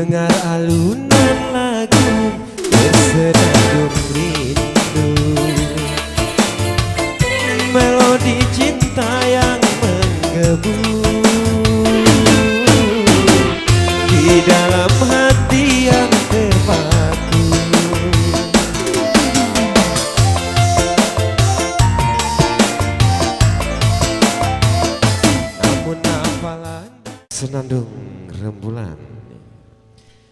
Dengar alunan lagu bersenandung rindu, melodi cinta yang menggebu di dalam hati yang terpaku. Namun apalah senandung rembulan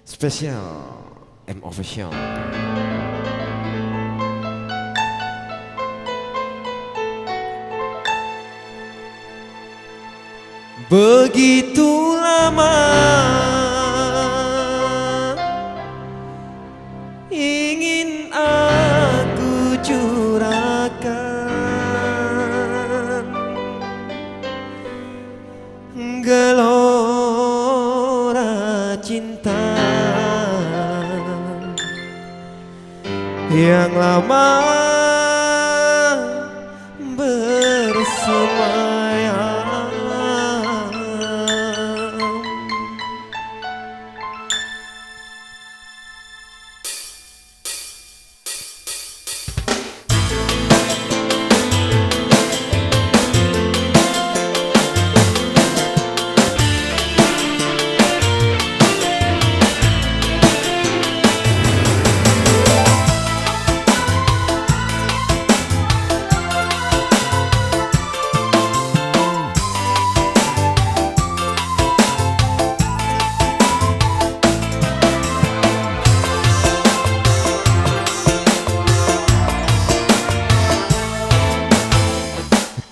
spesial M Official. Begitu lama ingin aku curahkan gelora cinta yang lama bersemayam.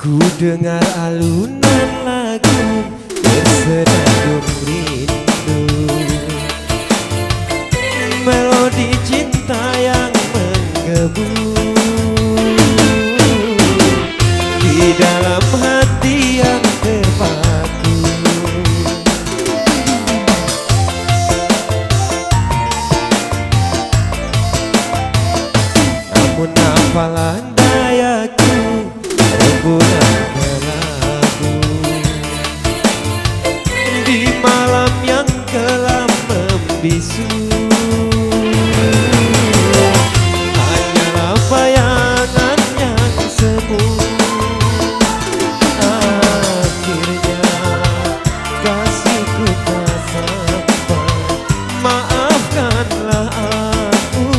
Ku dengar alunan lagu bersenandung rindu, melodi cinta yang menggebu di dalam hati yang terpaku. Namun apalah dayaku, rembulan kelabu di malam yang kelam membisu, hanyalah bayangan yang semu. Akhirnya kasihku tak sampai, maafkanlah aku.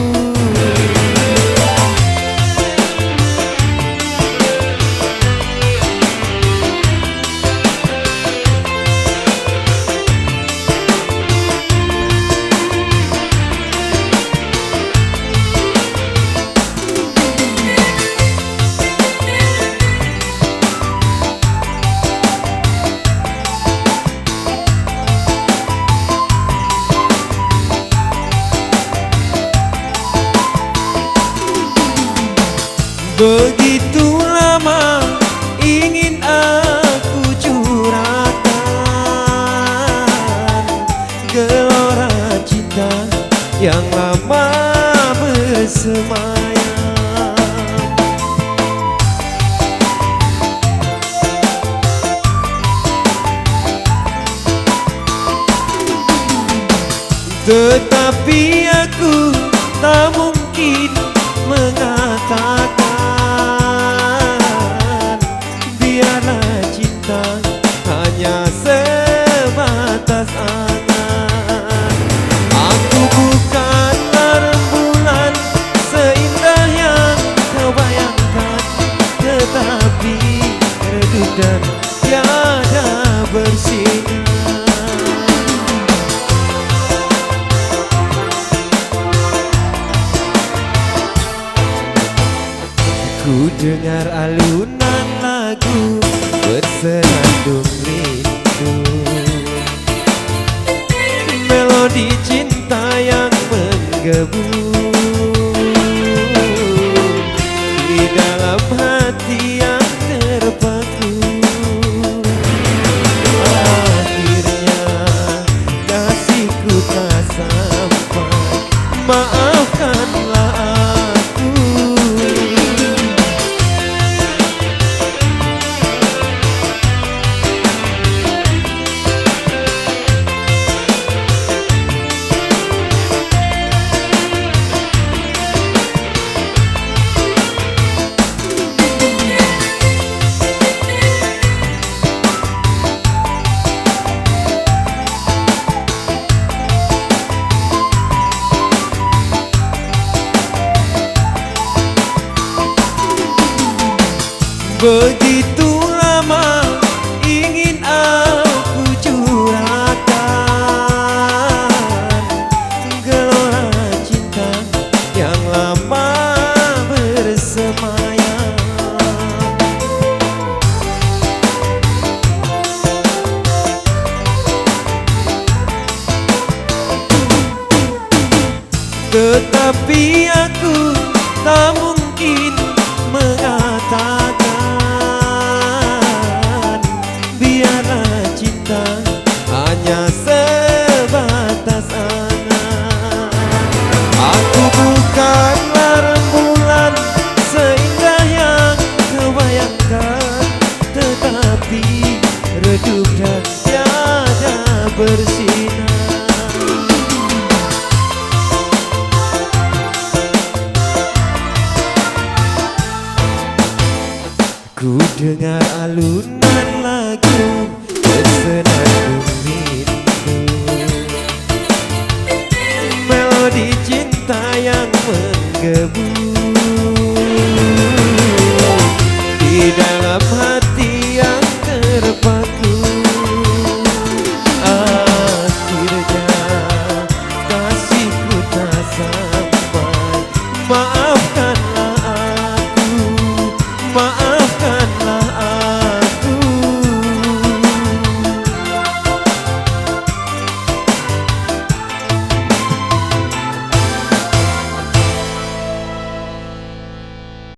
Begitu lama ingin aku curahkan gelora cinta yang lama bersemayam. Tetapi aku tak mungkin mengatakan biarlah cinta hanya sebatas angan. Aku bukanlah rembulan seindah yang kau bayangkan, tetapi redup dan tiada bersinar. Ku dengar alunan lagu bersenandung rindu, melodi cinta yang menggebu di dalam hati yang terpaku. Akhirnya kasihku tak sampai, maafkanlah aku. Begitu lama ingin aku curahkan gelora cinta yang lama bersemayam. Tetapi aku tak mungkin mengatakan biarlah cinta hanya sebatas angan. Aku bukanlah rembulan seindah yang kau bayangkan, tetapi redup dan tiada bersinar. Ku dengar alunan lagu bersenandung rindu, melodi cinta yang menggebu.